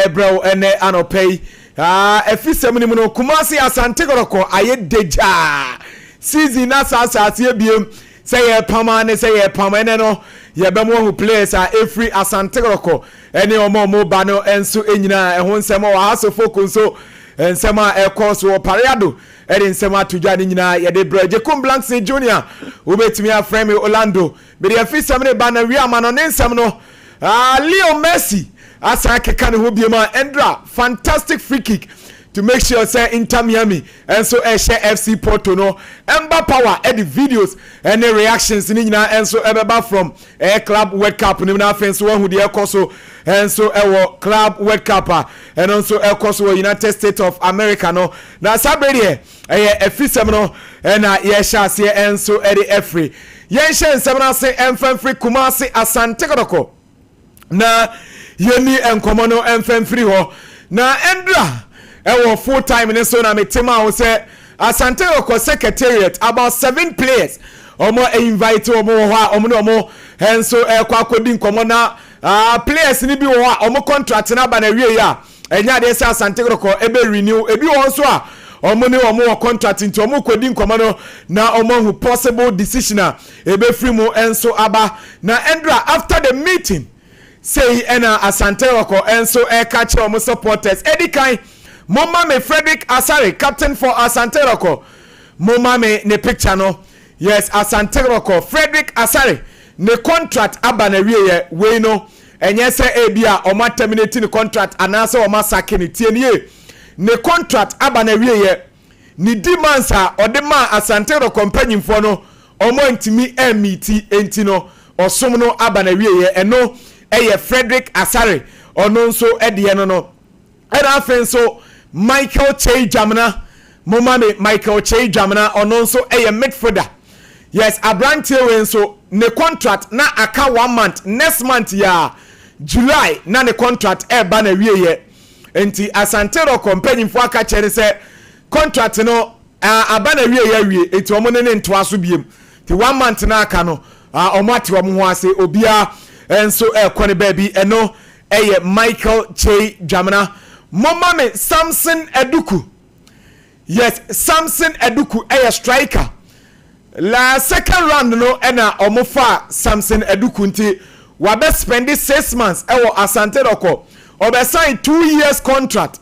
ebro ene anopei efisem ni mu no Kumasi Asante Kotoko aye deja season na asase ebiem say ye pama ne say ye pama ene no ye bemo hu players every Asante Kotoko ene omo ba no enso enyina ehon nsem wa hasofo kunso nsem a ekos wo pareado ene nsem atudwa ne nyina ye de breje Blanks Junior obetimi aframe Orlando be de efisem ne ba na wi ama no ne nsem no Leo Messi asa keka ne ho biema Endra fantastic free kick to make sure say Inter Miami and so share FC Porto no Emba Power edit videos and reactions ni nyina and so ebeba from Club World Cup ni na fence one who the ekoso and so Club World Cup and also ekoso United States of America no na sabere efisem no na ye sha se and so edi efree yen sha nsem na se emfan free Kumasi Asante Kotoko na yeni enkomo no emfan free ho na Endra full time in so na metima wo say Asante Kotoko secretariat about 7 players omo invite omo ho omo enso kwakodi nkomo na players ni bi wo omo contract na ba na wie ya enya de say Asante Kotoko ebe renew ebi wo so a omo ni omo contract nti omo kodi nkomo no na omo hu possible decision ebe free mu enso aba na Endra after the meeting say ena Asante Kotoko enso catch omo supporters edikan Mama me Frederick Asare, captain for Asante Kotoko. Mama me ne picture no. Yes, Asante Kotoko. Frederick Asare ne contract aba na wiye we no. Enye se ebia o ma terminate ne contract anase o ma sake ne tie ne. Ne contract aba na wiye ni demands a o de ma Asante Kotoko company for no. Omo ntimi emiti enti no. Osom no aba na wiye eno eye Frederick Asare ono nso ede no. Era afen so Michael Che Jamina Mama me Michael Che Jamina ono nso midfielder. Yes, Abrantie we nso ne contract na aka 1 month next month ya July na ne contract ba na wieye enti Asante Kotoko company fo aka chere se contract no aba na wieye enti omo ne nto aso biem ti 1 month na aka no omo ate omo ho ase obia enso kone baby eno Michael Che Jamina Mama me Samson Eduku. Yes, Samson Eduku striker. La second round no ena omofa Samson Eduku nti wabe spend 6 months Asante Kotoko. Obe sign 2 years contract.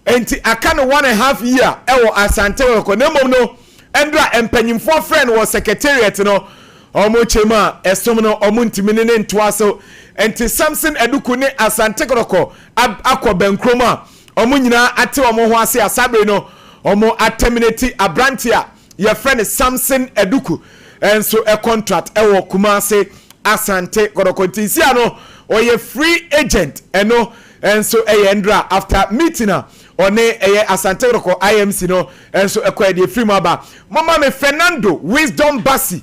Enti aka no 1.5 year Asante Kotoko. Nemo no Endra empanyimfo friend was secretariat no omo chema esom no omo ntimi ne ntoaso enti Samson Eduku ne Asante Kotoko akọbenkroma omo nyina ate omo ho ase asabre no omo terminate Abrantia your friend Samson Eduku enso contract Kumasi Asante Kotoko tisia no oye free agent eno enso Endra after meeting one Asante Kotoko IMC no enso de free maba mama me Fernando Wisdom Bassi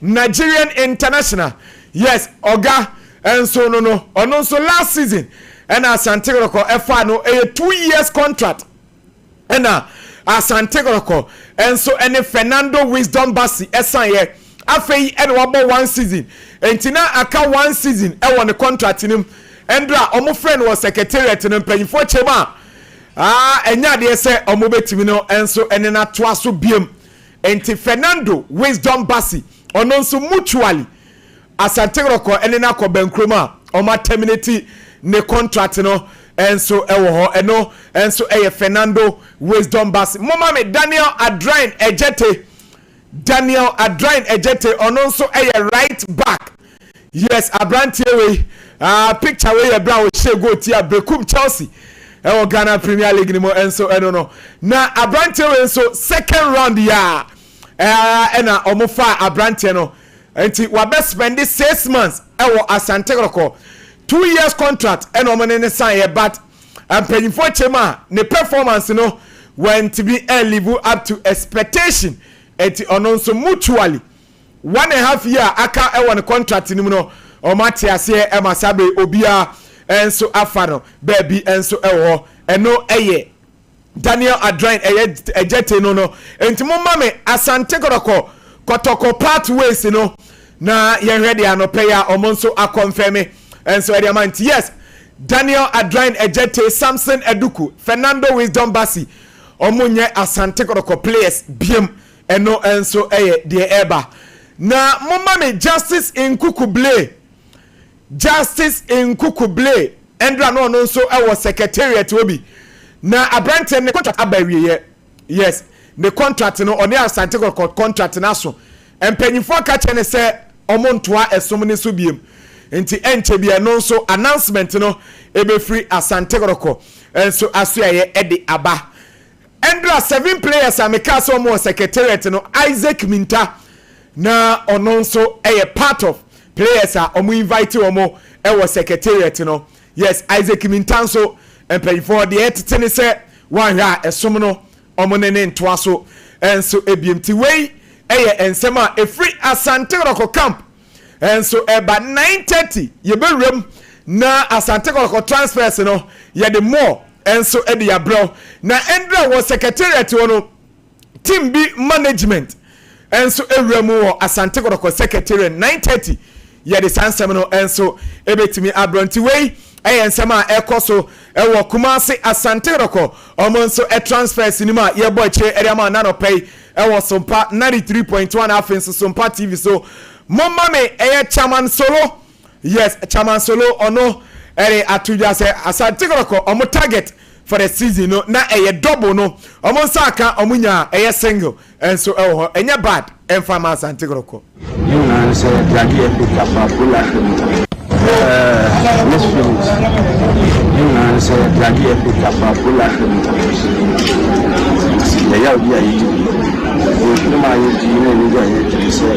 Nigerian international yes oga enso no ono so last season and Asante Kotoko efa no 2 years contract and Asante Kotoko enso ene Fernando Wisdom Bassi esan ye afei ene wabo 1 season entina aka 1 season e won contract nim Endra omo friend was secretariat no mpanyfo chema enya de se omo betimi no enso ene na to aso biem enti Fernando Wisdom Bassi ono nso mutually Asante Kotoko ene na akọbenkroma omo terminate ne contract no enso ewo ho eno enso Fernando Wisdom Bassi mama me Daniel Adrien Ejete ono nso right back yes Abrantie we picture we brown she go tia Brekum Chelsea ewo Ghana Premier League ni mo enso eno no na Abrantie we enso second round ya ena omo fa Abrantie no enti wabe spend 6 months ewo Asante Kotoko 2 years contract and omo sign but mpanyimfo chema ne performance no went to be live up to expectation eti ono nso mutually 1.5 year aka e won contract ni mu no omate ase e masabe obia enso afano baby enso ewo eno Daniel Adrien ejete no enti mama me Asante Kotoko pathways no na yen ready anope ya omo nso akonfirm and so yes Daniel Adrain Ejete, Samson Eduku, Fernando Wisdom Bassi, Omunye Asante Kotoko players, BM, Eno Enso Eye, the Eba. Na Momame Justice in Kukuble, Endra no so our secretariat will be. Na Abrante ne contract abawie. Yes, the contract no oni Asante Kotoko contract na so. Empanyifo ka che ne se omontoa esom ne so biem. Nti enche bia no so announcement no ebe free Asante Kotoko enso aso ye ede aba. Endra 7 players ameka so mo secretariat no Isaac Minta na ono nso part of players omo invite omo was secretariat no. Yes, Isaac Minta so empanyifo de etete ne se wan hwa esom no omo ne ntoa so enso ebiemti wei ensema a free Asante Kotoko camp enso eba 9:30 ye bewrem na Asante Kotoko transfers no ye de more enso e de ya bro na Endra was secretariat no team bi management enso ewrem wo Asante Kotoko secretariat 9:30 ye de sansem no enso ebetimi abronti wei ensema ekoso ewo Kumasi Asante Kotoko omonso e transfers ni ma ye boy che eriama na no pay ewo Sompa 93.1 afenso Sompa TV so momma me chairman solo. Yes, chairman solo ono ere atuja se Asante Kotoko omo target for the season no na double no omo saka omunya single enso ewo enya bad enfama Asante Kotoko you say daddy e pick up let's finish. You say daddy e pick up yeah, no my you say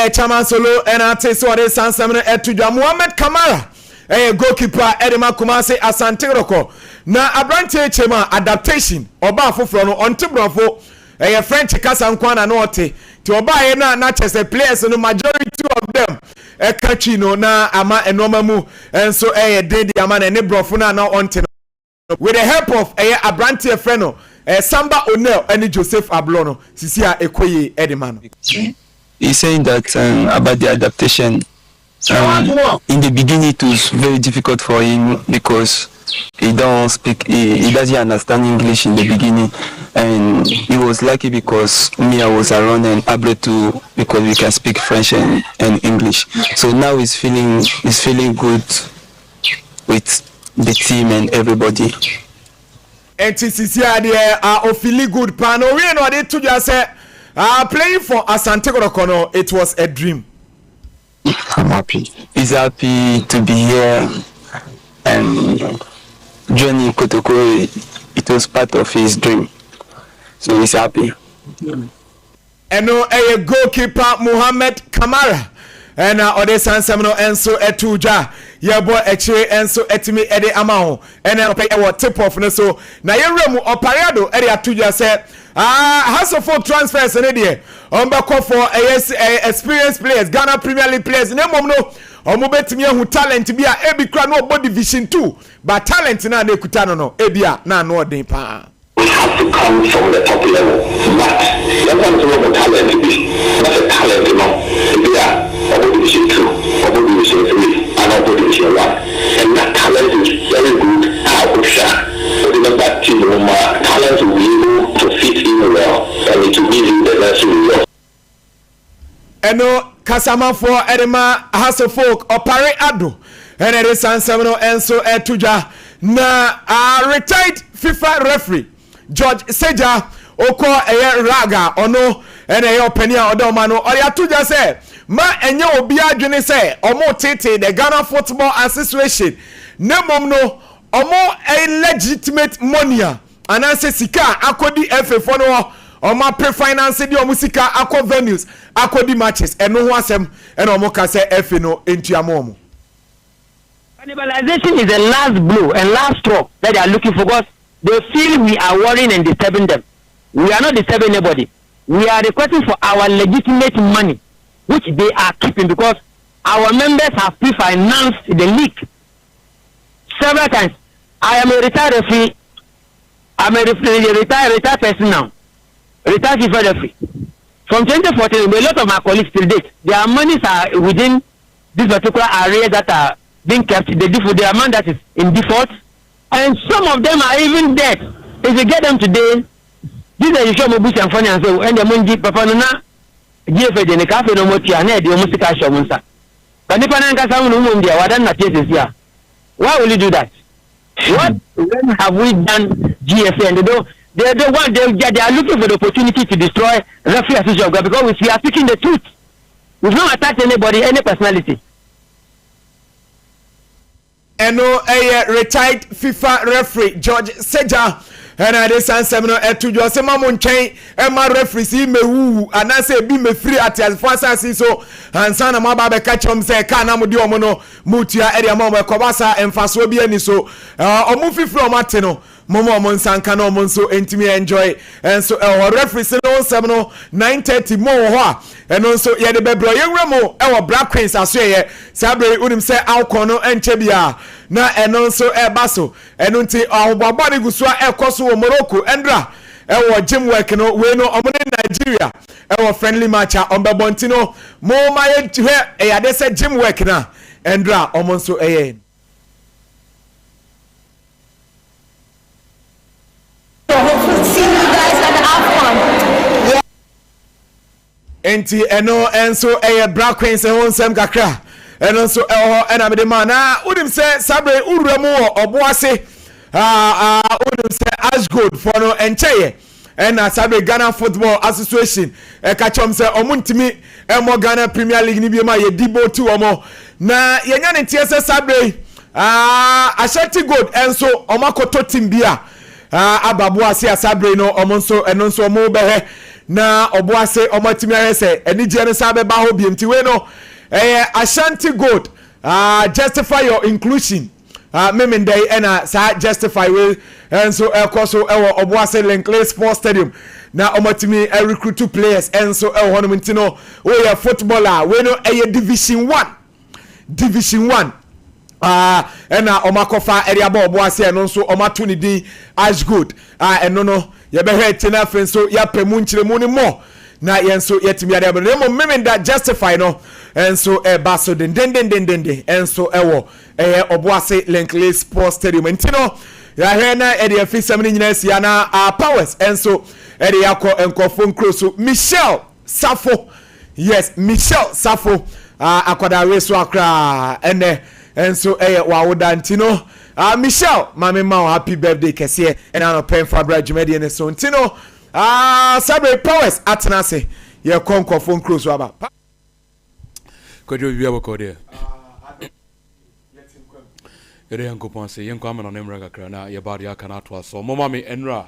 chairman solo and I say so this Sansam to Muhammad Kamara goalkeeper Edema Kumasi Asante Kotoko na Abrante Chema adaptation oba foforo no ontibronfo French kasa nkwana no ote ti oba ye na chese players no majority of them country no na ama enoma mu enso dedi ama na ne brofo na onte with the help of Abrante Freno Samba Onel and Joseph Ablono sisia ekoye Edema no. He's saying that about the adaptation. In the beginning, it was very difficult for him because he doesn't understand English in the beginning, and he was lucky because me, I was around and able to, because we can speak French and English. So now he's feeling good with the team and everybody. And I feeling good. Pano, we know they to just say, playing for Asante Kotoko, it was a dream. I'm happy. He's happy to be here, and joining Kotoko, it was part of his dream. So he's happy. And a goalkeeper Muhammad Kamara. And Odesan Semino Enso Etuja. Yeah, boy, actually, Enso Etimi Ede Amao. And then pay our tip off. So now you remu Opariado Ede Atuja said, has a full transfers in India. Back for experienced players, Ghana Premier League players. No mom no. Omubetimi who talent to be a ebi kra no body division 2. But talent na de kutano no. Ebia na no den pa. We have to come from the top level. But you want to know the talent to be. Not the talent, you know. Be a body division 2, or body division 3, and or body division 1. And that talent is very good. I would share. But in that team, talent will be able to fit in well, and it will give you the necessary result. Eno kasama for Edema Hasselfolk Opare Ado and it is Sansamino Enso Etuja na retired FIFA referee George Seja Oko Raga ono and Penia Odomano or Yatuja say ma enye obi adwene say omo tete the Ghana Football Association ne mom no omo a legitimate money and I say sika akodi FA no Oma pre-finance di omusika akọ venues akọ matches eno ho asem eno omo ka say FA no entuamo mo. Cannibalization is the last blow and last straw that they are looking for because they feel we are worrying and disturbing them. We are not disturbing anybody. We are requesting for our legitimate money which they are keeping because our members have pre-financed the league several times. I am a retired referee. I'm a retired person now. Retired FIFA referee. From 2014, a lot of my colleagues till date, their monies are within this particular area that are being kept. The amount that is in default, and some of them are even dead. If you get them today, this is show Mobusi and Funny and so, and the money Papa Nana, GFA, the cafe no more, and the Musika Shamunsa. But if I can't sound why don't not here? Why will you do that? What when have we done GFA and they are looking for the opportunity to destroy referee association because we are speaking the truth. We've not attacked anybody, any personality. And a retired FIFA referee George Seja and I desan semino to jo se mamun chen e ma referee si me wu anase bi me free at as far as so ansa na ma ba be ka chom se ka na mudi omo no mutua e de ma mo ko basa emfaso bi ani so omo fifiri omo ate no momo omo nsanka na omo nso entimi enjoy and so referee se no semino 9:30 mo ho a eno nso ye de bebro ye nwremo e wo Black Queens aso ye sabre unim se alcohol no enche bia na eno nso e baso eno nti ahobabo ne gusua e koso wo Morocco endra e wo gym work no we no omo ne Nigeria e wo friendly match a ombebonti no mo ma ye hwe e yade se gym work na endra omo nso eye See you guys at the AFCON. enti eno enso eye Black Queens e wonsem kakra eno nso eho ena me de ma na udim se sabre ururamu oboase udim se as good for no encheye ena sabre Ghana Football Association e ka chom se omuntimi emo Ghana Premier League ni bi ma ye dibo tu omo na yenya ne tie se sabre Ashanti Gold enso omakoto team bia ababoase asabre no omo nso eno nso omo behe na oboase omatimi arese eni je no sabe ba ho biem ti we no Ashanti Gold justify your inclusion memendai ena sa justify we enso ekoso ewo oboase Lenkley Sports Stadium na omatimi recruit players enso ewo hono ntino we ya footballer we no Division 1 ena omakofa area ba oboase eno nso omato ni din as good eno no ye be hwe tina fenso ya pemu nchiremu ni mo na yenso yetimi ade abere mo memenda justify no enso baso den enso ewo oboase Lenkley Sports Stadium ntino ya hwe na ede afisam ni nyina sia na powers enso ede yakọ enkofo nkroso Michelle Safo akwada reso akra ene enso wawoda ntino Michelle mama ma happy birthday kese and an pen for Brajumedi and so ntino sabre powers atenase ye konkofo nkroso aba Kodjo bia boko de Ere yankopon se yenko amana nemra kakra na ye body aka na to aso mo mami enra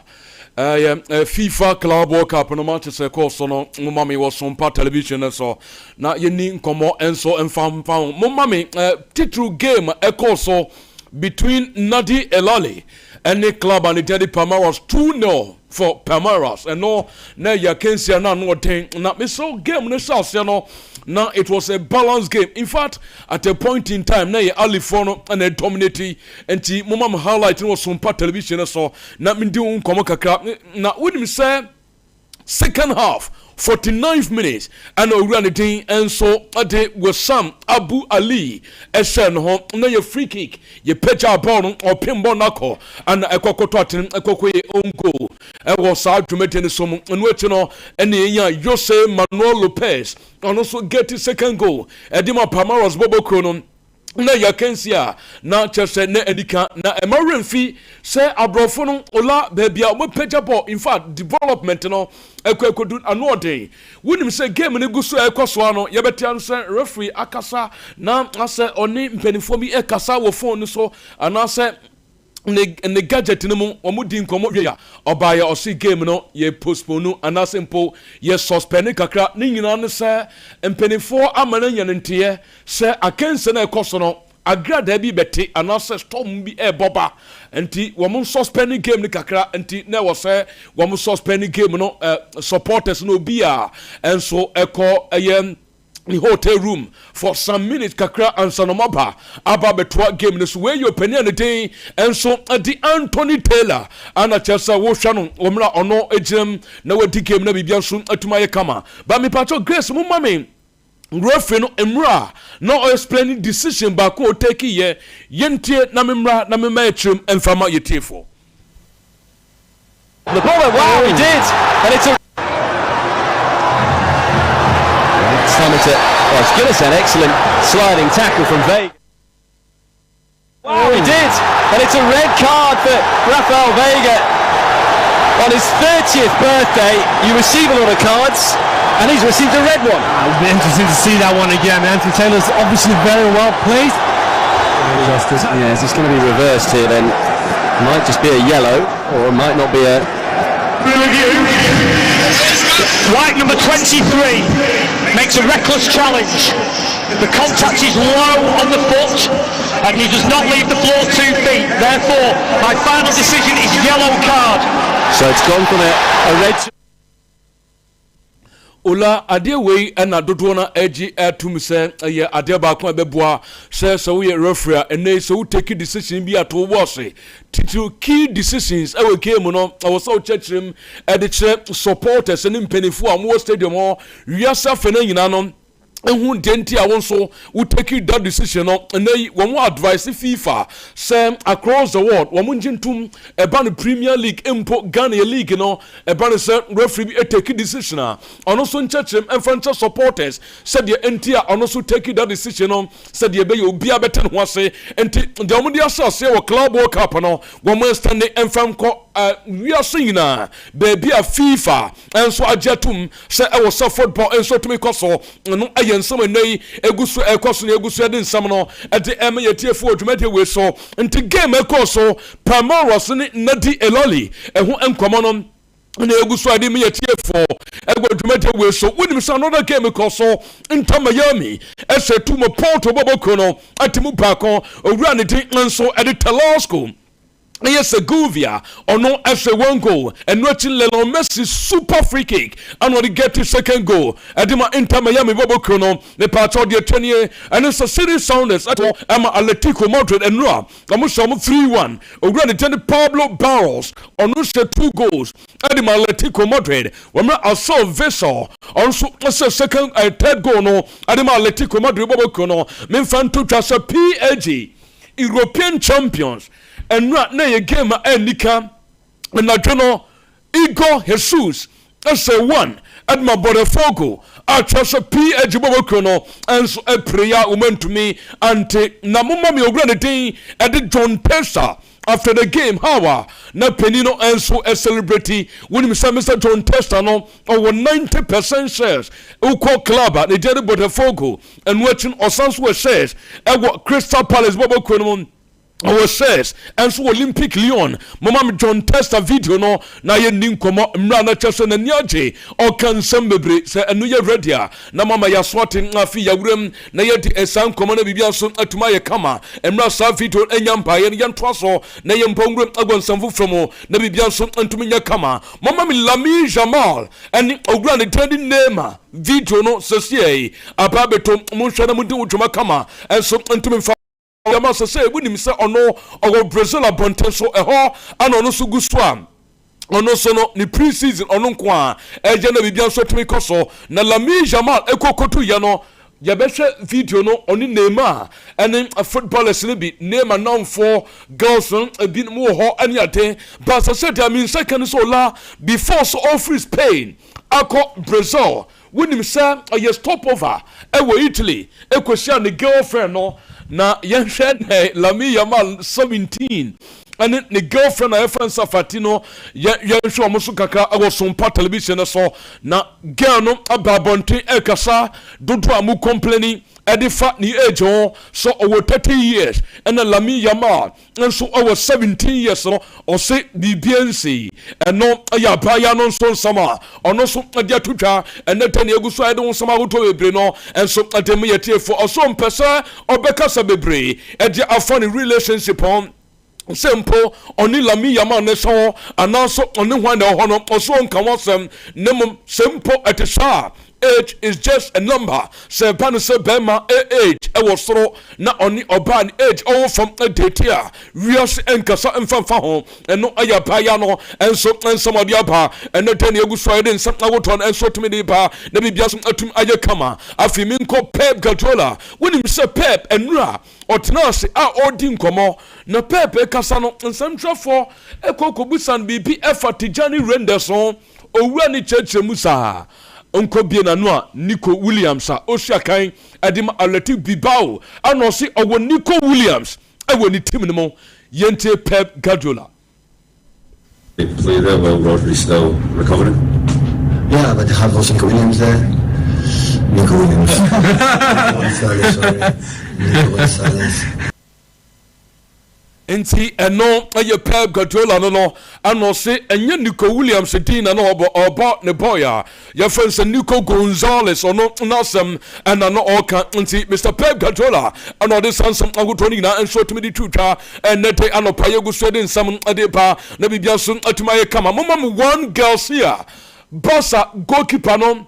FIFA Club World Cup no Manchester course no mo mami was Sompa television so na ye ni nkomo enso emfam mo mami title game course between Nadi Elali and the club and the Teddy Palmer was 2-0 for Palmeiras and no na ya kensia na no ten na me so game no south no. Now it was a balanced game. In fact, at a point in time, na Alifono and a dominating and mama highlighting was Sompa television so na me do nkomo kakra na would me say second half 49 minutes and Oranity and so ade was Sam Abu Ali esen ho na your free kick ye pecha ball or pinball nako and ekokoto atin ekokwe own goal e was sa dwumete ne so and wait no and yan Jose Manuel Lopez and also get his second goal edima Palmeiras Bobo Krono na ya kensia na chese na edika na emaremfi se abrofo no ola baabia mo peja ball in fact development no ekwekodu anode wonim se game ne guso ekoso ano yebetia se referee akasa na ase oni mpanifo bi ekasa wo phone so anase ne gadget no mu omudi nkomo hwe oba ya osi game no ye postpone anase mpo ye suspend kakra ne nyina ne se mpanifo amana nyanentie se akense na ekoso no agrada bi beti anase storm bi boba enti wo suspend game ni kakra enti na wo se wo suspend game no supporters no bia enso eko the hotel room for some minutes kakra and sanomaba aba betwa game no so where you penny and the day and so at the Anthony Taylor and a chesa wo hwa omra ono ejim na wadi game na bibia so atuma ye kama ba me pacho Grace mu mame referee no emra no explaining decision ba ko take ye yentie na memra na mema etrim emfama yetifo. The ball, wow, he did, and it's a it's Gillis, an excellent sliding tackle from Vega. Wow, he did, and it's a red card for Rafael Vega. On his 30th birthday, you receive a lot of cards, and he's received a red one. It'll be interesting to see that one again. Anthony Taylor's obviously very well placed. Yes, it's going to be reversed here then. It might just be a yellow, or it might not be a... White number 23 makes a reckless challenge. The contact is low on the foot and he does not leave the floor 2 feet. Therefore, my final decision is yellow card. So it's gone from a red to... Ola ade wei na dodo na agi atum se ye ade ba ko beboa se we referee ene so we take decision bi ato wose to key decisions e we game no I was so churchim e de chere supporters ne mpenifu am stadium ho wiasa fe na nyina no ehun denti a won so we take that decision no na won advice FIFA say across the world won njintum e ba no Premier League empo Ghana League no e ba no say referee be take decision a ono so nchechem enfanta supporters said the enti a ono so take that decision no said the be obi abeten ho ase enti the omudi asase wo club world cup no won stand enfam ko we are seeing na baby a FIFA enso ajetum say e was football enso to me koso no nsam nei egusu ekoso na egusu de nsam no ede em yetiefo odwumade we so nti game ekoso Palmeiras ni Nadi Eloli eho enkomo no na egusu ade me yetiefo egwodwumade we so wonim say another game ekoso Inter Miami ese tumo Porto Boboko no atimu pakon owura ne din nso ede Talasco. Yes, Segovia or no after 1 goal and watching Lionel Messi super free kick and when he get his second goal Adima Inter Miami Bobo Chrono the part of the 20 and it's a city sounders at Emma Atletico Madrid and Noah Amusam 3-1 over the 10 Pablo Barros on no 2 goals Adima Atletico Madrid when I saw Vessel also second third goal no Adima Atletico Madrid Bobo Chrono Minfanto Chasa PAG European champions and not na game enika na jono Igor Jesus as a one at my body fogo at just a PH Bobokono and so a prayer woman to me ante na mama mi ogra the day at the John Testa after the game how na penino and so a celebrity when Mr. John Testa no over 90% shares uko club at the Jerry Botafogo and watching Osanso shares at Crystal Palace Bobokono our says and so Olympic Lyon mama John Testa video no na ye ninkomo mra na chese na niaje o kan sambebre se enu ye ready na mama ya swati afi ya wurem na ye di esan komo na bibia so atuma ye kama mra sa video enyampa ye nto so na ye mpongurem agonsamfo from na bibia so antumi nya kama mama mi Lami Jamal and ogura ne trending name video no sesie ababeto munhwa na mudi utuma kama enso antumi Yama say we nim say ono our Brazil abonte so eho ana ono so gusua ono so no ni pre-season ono nko a eje na bibia so tumi koso na Lami Jamal ekokotu ye no ya behwe video no oni Neymar ene footballers ne bi Neymar now for girls bi mo ho ani ade but say I mean second so la before so offer Spain akọ Brazil we nim say a stopover e wo Italy ekosia ne girlfriend no na yenhwe na Lami Yamal 17 and the girlfriend of Efran Safatino yenhwe omuso kakra ago Sompa television so na girl no ababonte ekasa dodo amu complaining edifa ni age so over 30 years and Lami Yamal and so over 17 years no or say BBNC and no ya baya no so sama ono so dia tutwa and then eguso ade won sama woto bebre no and so adem yetie for also mpesa obeka sa bebre e dia afone relationship on simple oni Lami Yamal ne so anaso oni hwan na ho no oso nka wasem nemum simple etesa age is just a number. Say pan say bema age was so na only oban age all from a date here. Rios and Kasa and Fanfahon and no aya payano and so and some of the apa and not any good Friday and some on and so to me the pa never be just atum aya kama. Afiminko Pep Guardiola when him say Pep and Ra or Tenasi are ordin como na Pep Casano and Central for a Kokobusan BP effort Tijani Renderson or Rani Church Musa. Unko bien noa Nico Williams Oshakai Adima Aleti Bibao and no see our Nico Williams. I will need team anymore. Yente Pep Guardiola. They play there while Rodri's still recovering. Yeah, but they have also Nico Williams there. Nico Williams. Gonzalez, sorry. Nico Gonzalez. Enti eno aye Pep Guardiola no ano se enye Nico Williams din na obo ne boya ya friends Nico Gonzalez ono nasem and no oka enti Mr Pep Guardiola ano de sansam agutoni na enso tumi di twitwa enete ano paye gusode nsam ade pa na bibia so atumaye kama momam one girls here bossa goalkeeper no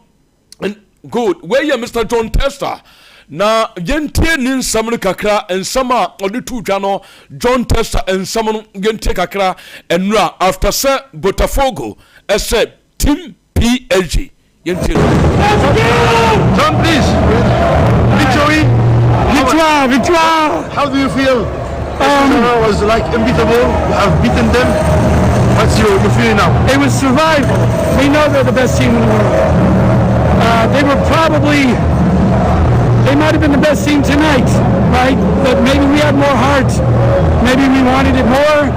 good where you Mr John Tester na yentie ni nsam no kakra nsam a ode twitwa no John Tester nsam no yentie kakra enra after say Botafogo said team PSG yentie John, please. Victoire! How do you feel? Was like unbeatable. You have beaten them. What's your feeling now? It was survival. We know they're the best team in the world. They might have been the best team tonight, right? But maybe we had more heart. Maybe we wanted it more.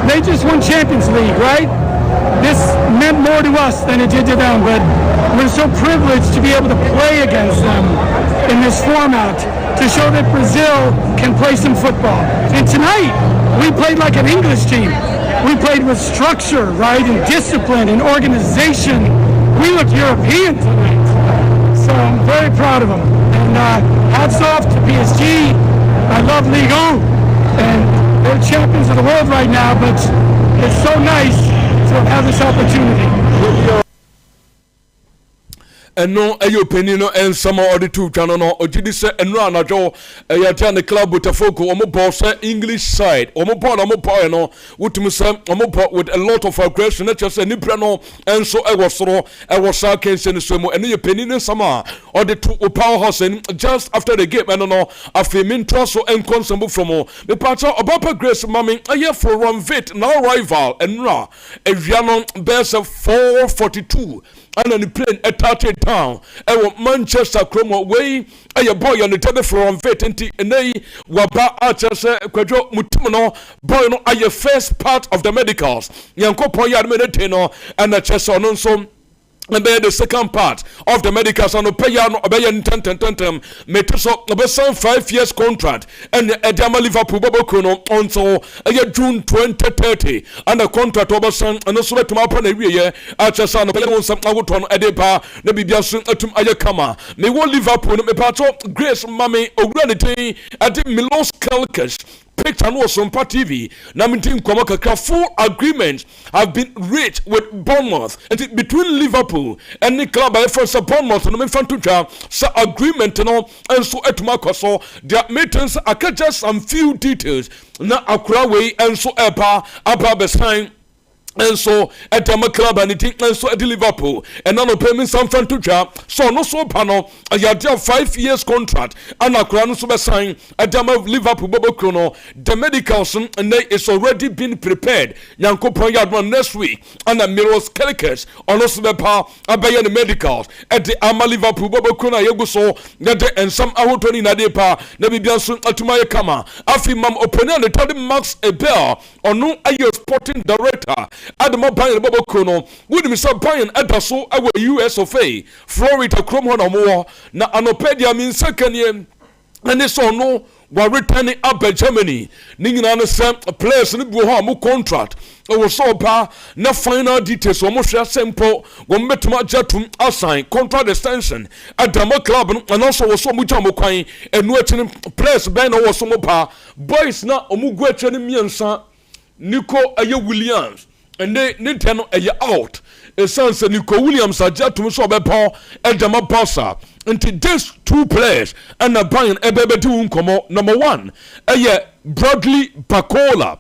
They just won Champions League, right? This meant more to us than it did to them, but we're so privileged to be able to play against them in this format to show that Brazil can play some football. And tonight, we played like an English team. We played with structure, right, and discipline and organization. We looked European tonight. So I'm very proud of them. And hats off to PSG. I love Ligue 1. And they're champions of the world right now, but it's so nice to have this opportunity. Eno ayo penino en sama odi tu chano no ojidi se enro anajo ayata ne club Botafogo omo ball say English side omo ball no wutumi se omo ball with a lot of aggression not just any no enso ewosoro ewosa kense so mo eno ye penino sama odi tu powerhouse just after the game eno no afeminto so enconsemble from me pacha obapa Grace mami aye for one vet now rival enra eviano best 442 and on the plane at Target Town, Manchester Chromo way, a boy on the telephone vet and Waba Archers, Quadro Mutimono, boy no your first part of the medicals, Yanko Poya Meditino, and the Chesson so. And then the second part of the medicals on Payano Obayan Tentem Metoso Obasan 5 years contract and Edama Liverpool Bobokuno on so June 2030 and the contract Obasan and also to Mapan area Achasan Pelon Sam Aguton Edepa Nebiasun Atum Ayakama. May one Liverpool me pato Grace Mami Ogranity at the Milos Kalkas. Picture no Sompa TV. Namintin Kwamaka full agreements have been reached with Bournemouth and between Liverpool and the club by first Bournemouth and the Fantucha so agreement and so etmako so their meetings are just some few details na akura way and so apa besign. And so at the club and it and so at Liverpool and none of payment some friend to job so no so panel and you have 5 years contract and a crown super sign at the Liverpool Bobo Chrono the medicals and they is already been prepared Yanko Poyadman next week and the Miros Kelikers on also the power abayan the medicals at the Ama Liverpool Bobo Chrono Yaguso that and some Ahotoni Nadepa Nabi Biansun Atumaya Kama Afi Mam Opinion the 30 Max a bell or no ayo sporting director Adama Bayan Bobo Kono, would Mr. Bayan Adaso, our US of A, Florida Cromon or more, na Anopedia means second year, and this or no, were returning up by Germany. Ningana sent a place in the Buhamu contract. It was so bad, no final details, almost simple, when met Jatum assign contract extension at Dama Club and also was so much Amokai and waiting place Ben or Somopa, boys now Omugwetchen Miansa, Nico Ayo Williams. And they tell a out. esanse Nico Williams ajatum so obepo edama bossa into these two players and a Bayern ebebedi unkomo. Number 1 Bradley Bacola.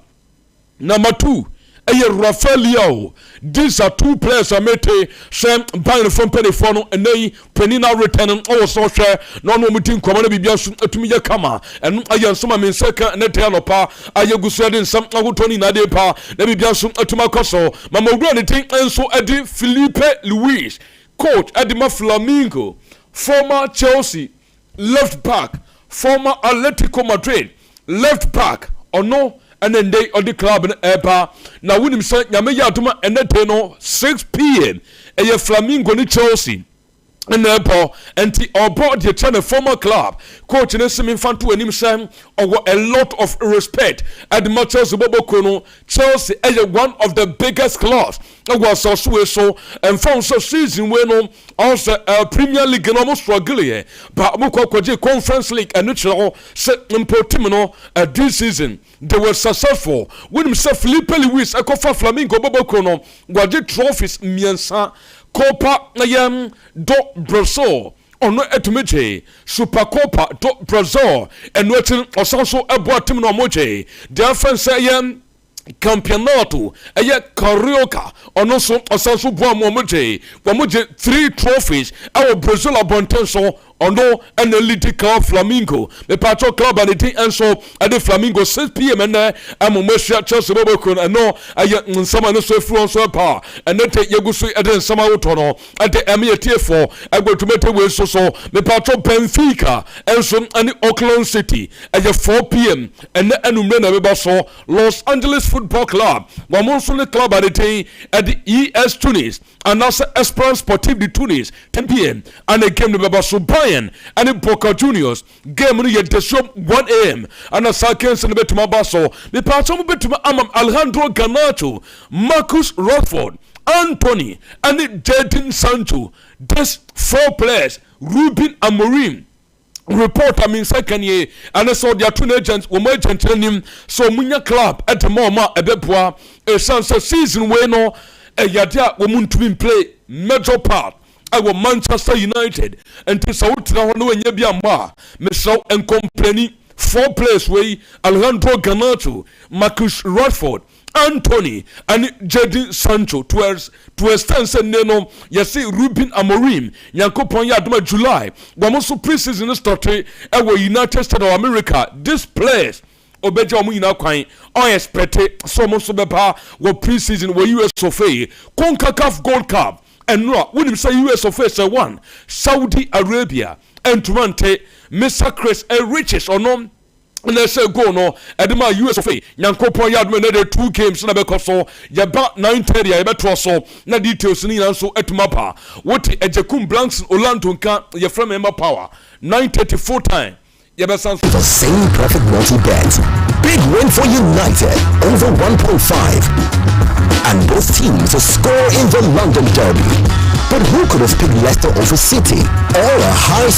Number 2 Rafael. These are two players I met Sam Bayern from Penifono and they Penina returning also share no meeting command bibiasu etumiya kama and ayansoma min second and tell pa ayegusudin some Tony Nadepa na bibiasu etumakoso mama udra ne tin enso edi Felipe Luis coach Edima Flamingo former Chelsea left back former Atletico Madrid left back or no and then they on the club in Eba. Now when him say nyame yaduma and that no 6 p.m. a Flamingo ni Chelsea and Eba and the aboard the channel former club coach in Simi Fantu and him saying a lot of respect at the matches of Bobo Kono. Chelsea is one of the biggest clubs. Was also so and found so season when also Premier League and almost struggling, but Mukwaje Conference League and neutral set in Portimano this season. They were successful. When himself Felipe Luis, a Copa Flamingo Bobo Kono, Guaje trophies Miensa, Copa Nayam do Brazil. Ono etumeje Super Copa do Brazil and waiting also about Timno Moje. The offense Campeonato Carioca ono so osanso bo amoje 3 trophies our Brazil abontenso ono and the lead club Flamingo the patro club and the enso at the Flamingo 6 p.m. and amomesha Chelsea bobokon and no nsama no so fru so pa and then take yegusu at the nsama wotono at the emiete4 I go to mete we so the patro Benfica enso and Auckland City at 4 p.m. and the enumre na beba so Los Angeles Football Club Wamonso club at the ES Tunis and also Esperance Sportive de Tunis 10 p.m. and a game to beba so Bayern and in Boca Juniors game no yet the show 1 a.m. and a seconds and betuma baso the patron betuma amam Alejandro Garnacho Marcus Rashford Anthony and Jadon Sancho. These 4 players Ruben Amorim report I mean second year and I saw their 2 agents were my him so munya club at the moment ebeboa a sunset season we no a yadia woman to play major part our Manchester United and to South no enya bia mba me so and complaining 4 players way Alejandro Garnacho Marcus Rashford Anthony and Jadon Sancho to extend neno yesi Ruben Amorim Yankopon yaduma July wamoso preseason started ewo United States of America. This players obeja omu ina kwan on expected so mo so beba wo preseason wo US of A CONCACAF Gold Cup and no when him say US of A say 1 Saudi Arabia and Toronto Mr. Chris Riches or no. And they say go no edema US of A Yankopon yadme na 2 games na be so ya ba 9:30 ya beto so na details ni na so etumapa what ejekum blanks Orlando nka ya from member power 9:30 full time ya be sans the same perfect multi-bet. Big win for United over 1.5 and both teams to score in the London derby. But who could have picked Leicester over City or a high